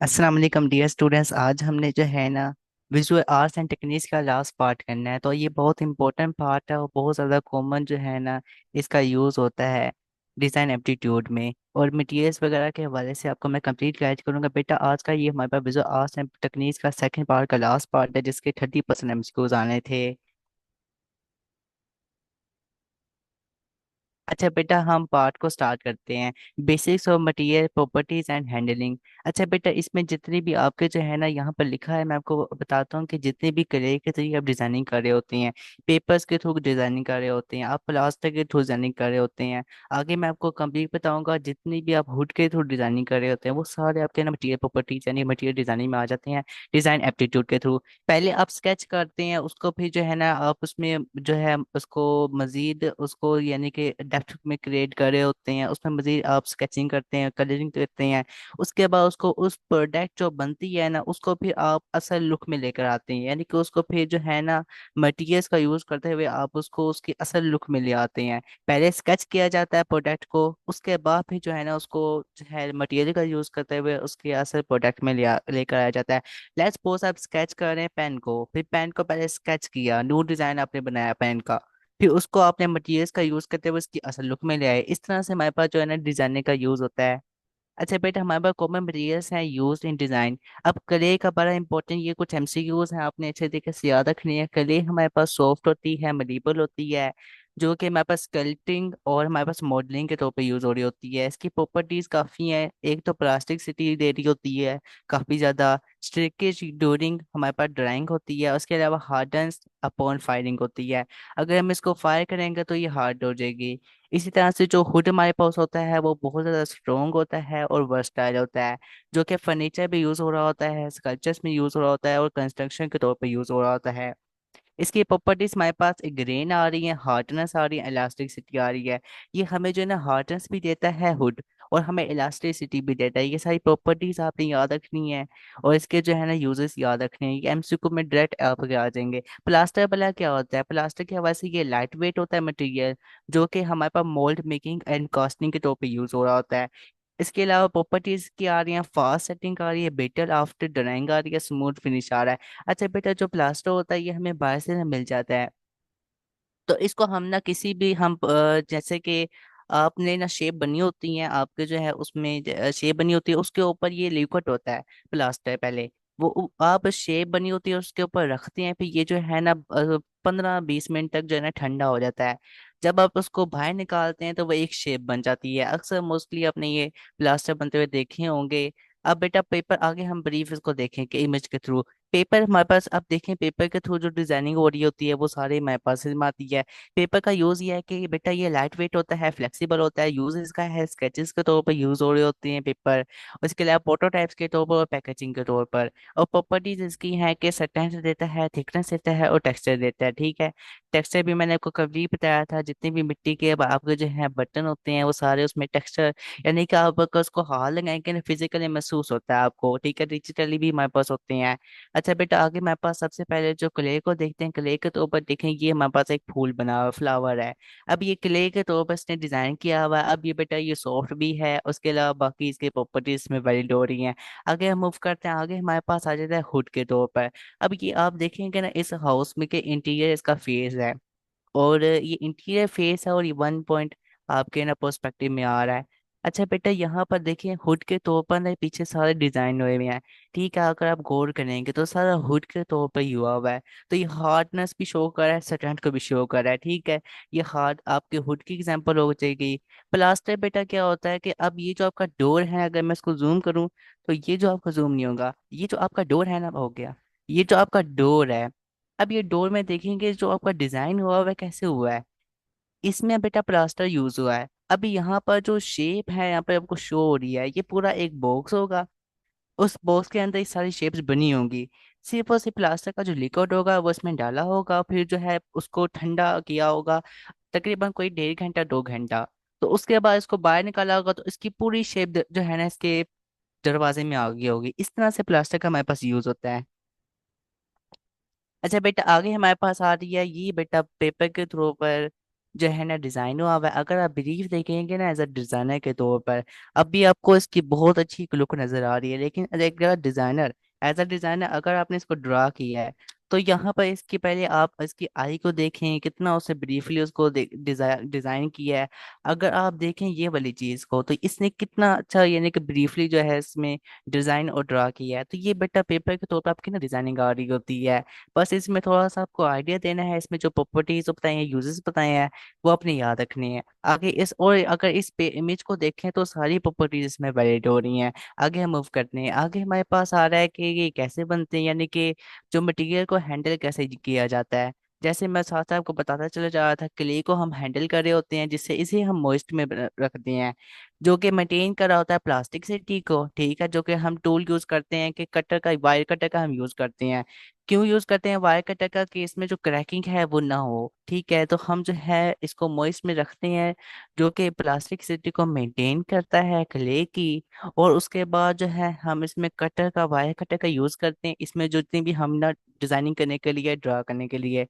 अस्सलाम वालेकुम dear students. आज हमने जो है ना विजुअल आर्ट्स एंड टेक्निक्स का लास्ट पार्ट करना है। तो ये बहुत इंपॉर्टेंट पार्ट है और बहुत ज़्यादा कॉमन जो है ना इसका यूज़ होता है डिज़ाइन एप्टीट्यूड में। और मटेरियल्स वगैरह के हवाले से आपको मैं कंप्लीट गाइड करूंगा। बेटा आज का ये हमारे पास विजुअल आर्ट्स एंड टेक्निक्स का सेकंड पार्ट का लास्ट पार्ट है जिसके 30% एमसीक्यूज आने थे। अच्छा बेटा, हम पार्ट को स्टार्ट करते हैं। Basics of material properties and handling. अच्छा बेटा, इसमें जितनी भी आपके जो है ना यहाँ पर लिखा है, मैं आपको बताता हूँ कि जितने भी क्ले के थ्रू आप डिजाइनिंग कर रहे होते हैं, पेपर्स के थ्रू डिजाइनिंग कर रहे होते हैं, आप प्लास्टर के थ्रू डिजाइनिंग कर रहे होते हैं, आगे मैं आपको कंप्लीट बताऊंगा जितनी भी आप हुड के थ्रू डिजाइनिंग कर रहे होते हैं वो सारे आपके ना मटेरियल प्रॉपर्टीज यानी मटेरियल डिजाइनिंग में आ जाते हैं डिजाइन एप्टीट्यूड के थ्रू। पहले आप स्केच करते हैं, उसको फिर जो है ना आप उसमें जो है उसको मजीद उसको यानी कि डेप्थ में क्रिएट कर रहे होते हैं, उसमें मजीद आप स्केचिंग करते हैं, कलरिंग करते हैं। उसके बाद उसको उस प्रोडक्ट जो बनती है ना उसको फिर आप असल लुक में लेकर आते हैं, यानी कि उसको फिर जो है ना मटेरियल्स का यूज करते हुए आप उसको उसकी असल लुक में ले आते हैं। पहले स्केच किया जाता है प्रोडक्ट को, उसके बाद फिर जो है ना उसको जो है मटेरियल का यूज करते हुए उसके असल प्रोडक्ट में लेकर आया जाता है। लेट्स सपोज आप स्केच कर रहे हैं पेन को, फिर पेन को पहले स्केच किया, न्यू डिजाइन आपने बनाया पेन का, फिर उसको आपने मटेरियल्स का यूज करते हुए उसकी असल लुक में ले आए। इस तरह से हमारे पास जो है ना डिजाइनिंग का यूज होता है। अच्छा बेटा, हमारे पास कॉमन मटेरियल्स हैं यूज्ड इन डिजाइन। अब क्ले का बड़ा इंपॉर्टेंट, ये कुछ एमसीक्यूज हैं, आपने अच्छे तरीके से याद रखनी है। क्ले हमारे पास सॉफ्ट होती है, मलीबल होती है, जो कि हमारे पास स्कल्पटिंग और हमारे पास मॉडलिंग के तौर पे यूज हो रही होती है। इसकी प्रॉपर्टीज काफी हैं। एक तो प्लास्टिसिटी दे रही होती है काफी ज्यादा, स्ट्रेकेज ड्यूरिंग हमारे पास ड्राइंग होती है, उसके अलावा हार्डनेस अपॉन फायरिंग होती है। अगर हम इसको फायर करेंगे तो ये हार्ड हो जाएगी। इसी तरह से जो हुड हमारे पास होता है वो बहुत ज़्यादा स्ट्रॉन्ग होता है और वर्सटाइल होता है, जो कि फर्नीचर भी यूज़ हो रहा होता है, स्कल्पचर्स में यूज़ हो रहा होता है और कंस्ट्रक्शन के तौर पे यूज़ हो रहा होता है। इसकी प्रॉपर्टीज हमारे पास एक ग्रेन आ रही है, हार्डनेस आ रही है, इलास्टिसिटी आ रही है। ये हमें जो है ना हार्डनेस भी देता है हुड, और हमें इलास्टिसिटी भी देता है। ये सारी प्रॉपर्टीज आपने याद रखनी है और इसके जो है ना यूजेस याद रखने हैं। ये एमसीक्यू में डायरेक्ट आपके आ जाएंगे। प्लास्टर भला क्या होता है? प्लास्टर की हवा से ये लाइट वेट होता है मटेरियल, जो कि हमारे पास मोल्ड मेकिंग एंड कास्टिंग के तौर पे यूज हो रहा होता है। इसके अलावा प्रॉपर्टीज की आ रही है, फास्ट सेटिंग आ रही है, बेटर आफ्टर ड्राइंग आ रही है, स्मूथ फिनिश आ रहा है। अच्छा बेटा, जो प्लास्टर होता है ये हमें बाहर से ना मिल जाता है। तो इसको हम ना किसी भी हम जैसे कि आपने ना शेप बनी होती है आपके जो है उसमें शेप बनी होती है, उसके ऊपर ये लिक्विड होता है प्लास्टर। पहले वो आप शेप बनी होती है उसके ऊपर रखते हैं, फिर ये जो है ना 15-20 मिनट तक जो है ना ठंडा हो जाता है। जब आप उसको बाहर निकालते हैं तो वो एक शेप बन जाती है। अक्सर मोस्टली आपने ये प्लास्टर बनते हुए देखे होंगे। अब बेटा पेपर, आगे हम ब्रीफ इसको देखें कि इमेज के थ्रू पेपर हमारे पास, अब देखें पेपर के थ्रू जो डिजाइनिंग हो रही होती है वो सारे हमारे पास में आती है। पेपर का यूज ये है कि बेटा ये लाइट वेट होता है, फ्लेक्सिबल होता है, यूज इसका है स्केचेस के तौर पर यूज हो रहे होते हैं पेपर, उसके अलावा प्रोटोटाइप्स के तौर पर और पैकेजिंग के तौर पर। और प्रॉपर्टीज इसकी है कि सटेंस देता है, थिकनेस देता है और टेक्सचर देता है। ठीक है, टेक्सचर भी मैंने आपको कभी बताया था, जितने भी मिट्टी के आपके जो है बर्तन होते हैं वो सारे उसमें टेक्सचर, यानी कि आप अगर उसको हाथ लगाएंगे ना फिजिकली महसूस होता है आपको। ठीक है, डिजिटली भी हमारे पास होते हैं। अच्छा बेटा, आगे हमारे पास सबसे पहले जो क्ले को देखते हैं, क्ले के तौर पर देखें ये हमारे पास एक फूल बना हुआ फ्लावर है। अब ये क्ले के तौर पर इसने डिजाइन किया हुआ है। अब ये बेटा ये सॉफ्ट भी है, उसके अलावा बाकी इसके प्रॉपर्टीज में वैलिड हो रही हैं। आगे हम मूव करते हैं, आगे हमारे पास आ जाता है हुड के तौर पर। अब ये आप देखेंगे ना इस हाउस में के इंटीरियर इसका फेस है, और ये इंटीरियर फेस है और ये 1 पॉइंट आपके ना पर्सपेक्टिव में आ रहा है। अच्छा बेटा, यहाँ पर देखिए हुड के तौर पर ना पीछे सारे डिजाइन हुए हुए हैं। ठीक है, अगर आप गौर करेंगे तो सारा हुड के तौर पर ही हुआ हुआ है। तो ये हार्डनेस भी शो कर रहा है, स्ट्रेंथ को भी शो कर रहा है। ठीक है, ये हार्ड आपके हुड की एग्जांपल हो जाएगी। प्लास्टर बेटा क्या होता है कि अब ये जो आपका डोर है, अगर मैं इसको जूम करूँ तो ये जो आपका जूम नहीं होगा, ये जो आपका डोर है ना हो गया, ये जो आपका डोर है। अब ये डोर में देखेंगे जो आपका डिजाइन हुआ हुआ है कैसे हुआ है, इसमें बेटा प्लास्टर यूज हुआ है। अभी यहाँ पर जो शेप है यहाँ पर आपको शो हो रही है, ये पूरा एक बॉक्स होगा, उस बॉक्स के अंदर ये सारी शेप्स बनी होंगी। सिर्फ और सिर्फ प्लास्टर का जो लिक्विड होगा वो इसमें डाला होगा, फिर जो है उसको ठंडा किया होगा तकरीबन कोई 1.5 घंटा 2 घंटा। तो उसके बाद इसको बाहर निकाला होगा तो इसकी पूरी शेप जो है ना इसके दरवाजे में आ गई होगी। इस तरह से प्लास्टर का हमारे पास यूज होता है। अच्छा बेटा, आगे हमारे पास आ रही है ये बेटा पेपर के थ्रू पर जो है ना डिजाइन हुआ हुआ है, अगर आप ब्रीफ देखेंगे ना एज अ डिजाइनर के तौर पर, अभी आपको इसकी बहुत अच्छी लुक नजर आ रही है, लेकिन एज अ डिजाइनर अगर आपने इसको ड्रा किया है, तो यहाँ पर इसके पहले आप इसकी आई को देखें, कितना उसे ब्रीफली उसको डिजाइन किया है। अगर आप देखें ये वाली चीज को, तो इसने कितना अच्छा यानी कि ब्रीफली जो है इसमें डिजाइन और ड्रा किया है। तो ये बेटा पेपर के तौर पर आपकी ना डिजाइनिंग आ रही होती है। बस इसमें थोड़ा सा आपको आइडिया देना है, इसमें जो प्रॉपर्टीज बताए हैं, यूजेस बताए हैं, वो अपने याद रखने हैं। आगे इस और अगर इस पे इमेज को देखें तो सारी प्रॉपर्टीज इसमें वैलिड हो रही हैं। आगे हम मूव करते हैं, आगे हमारे पास आ रहा है कि ये कैसे बनते हैं, यानी कि जो मटेरियल को हैंडल कैसे किया जाता है। जैसे मैं साथ साथ आपको बताता चला जा रहा था, क्ले को हम हैंडल कर रहे होते हैं, जिससे इसे हम मॉइस्ट में रखते हैं, जो कि मेंटेन कर रहा होता है प्लास्टिसिटी को, ठीक है। जो कि हम टूल यूज करते हैं कि कटर का, वायर कटर का हम यूज करते हैं। क्यों यूज करते हैं वायर कटर का? कि इसमें जो क्रैकिंग है वो ना हो, ठीक है। तो हम जो है इसको मॉइस्ट में रखते हैं, जो कि प्लास्टिसिटी को मेंटेन करता है क्ले की। और उसके बाद जो है हम इसमें कटर का, वायर कटर का यूज करते हैं, इसमें जो जितनी भी हम ना डिजाइनिंग करने के लिए, ड्रा करने के लिए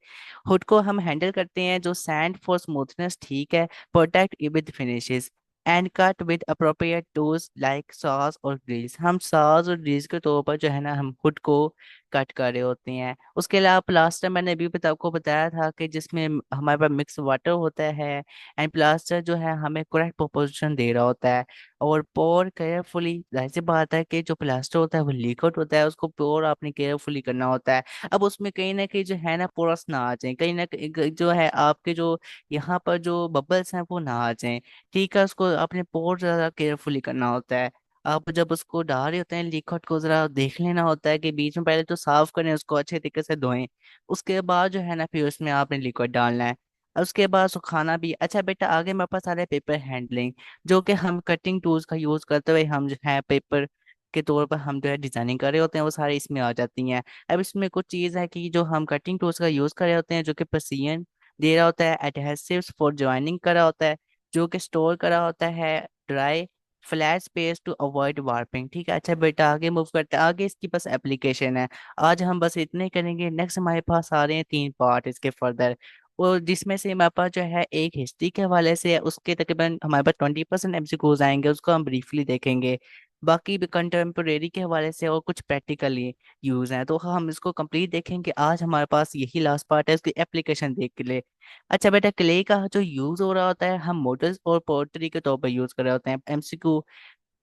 हुड को हम हैंडल करते हैं, जो सैंड फॉर स्मूथनेस, ठीक है, protect with finishes and cut with appropriate tools like sauce और ग्रीस। हम सॉस और ग्रीस के तौर पर जो है ना हम हुड को कट कर रहे होते हैं। उसके अलावा प्लास्टर मैंने अभी आपको बताया था कि जिसमें हमारे पास मिक्स वाटर होता है, एंड प्लास्टर जो है हमें करेक्ट प्रोपोजिशन दे रहा होता है। और पोर केयरफुली, जाहिर सी बात है कि जो प्लास्टर होता है वो लिक्विड होता है, उसको पोर आपने केयरफुली करना होता है। अब उसमें कहीं ना कहीं जो है ना पोरस ना आ जाए, कहीं ना कहीं जो है आपके जो यहाँ पर जो बबल्स हैं वो ना आ जाए, ठीक है। उसको आपने पोर ज़्यादा केयरफुली करना होता है। आप जब उसको डाल रहे होते हैं लिक्विड को, जरा देख लेना होता है कि बीच में पहले तो साफ करें उसको, अच्छे तरीके से धोएं। उसके बाद जो है ना फिर उसमें आपने लिक्विड डालना है। और उसके बाद सुखाना भी। अच्छा बेटा, आगे मेरे पास आ रहा है पेपर हैंडलिंग, जो कि हम कटिंग टूल्स का यूज करते हुए हम जो है पेपर के तौर पर हम जो है डिजाइनिंग कर रहे होते हैं, वो सारे इसमें आ जाती हैं। अब इसमें कुछ चीज़ है कि जो हम कटिंग टूल्स का यूज कर रहे होते हैं, जो कि प्रेसिजन दे रहा होता है, एडहेसिव्स फॉर ज्वाइनिंग कर रहा होता है, जो कि स्टोर करा होता है dry flat space to avoid warping, ठीक है। अच्छा बेटा, आगे मूव करते हैं, आगे इसकी बस एप्लीकेशन है। आज हम बस इतने ही करेंगे। नेक्स्ट हमारे पास आ रहे हैं 3 पार्ट इसके फर्दर, और जिसमें से हमारे पास जो है एक हिस्ट्री के हवाले से है, उसके तकरीबन हमारे पास 20% एमसीक्यूज आएंगे, उसको हम ब्रीफली देखेंगे। बाकी भी कंटेम्प्रेरी के हवाले से और कुछ प्रैक्टिकली यूज हैं, तो हम इसको कंप्लीट देखेंगे। आज हमारे पास यही लास्ट पार्ट है, इसकी एप्लीकेशन देख के लिए। अच्छा बेटा, क्ले का जो यूज हो रहा होता है, हम मॉडल्स और पोर्ट्री के तौर पर यूज कर रहे होते हैं एमसीक्यू।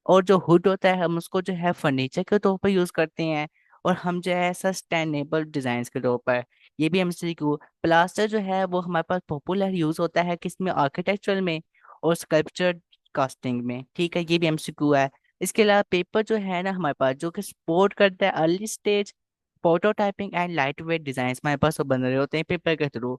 और जो हुड होता है हम उसको जो है फर्नीचर के तौर पर यूज करते हैं। और हम जो है सस्टेनेबल डिजाइन के तौर पर, ये भी एमसीक्यू। प्लास्टर जो है वो हमारे पास पॉपुलर यूज होता है किसमें? आर्किटेक्चरल में और स्कल्पचर कास्टिंग में, ठीक है। ये भी एमसीक्यू है। इसके अलावा पेपर जो है ना हमारे पास, जो कि सपोर्ट करता है early stage prototyping and light weight design, हमारे पास वो बन रहे होते हैं पेपर के थ्रू।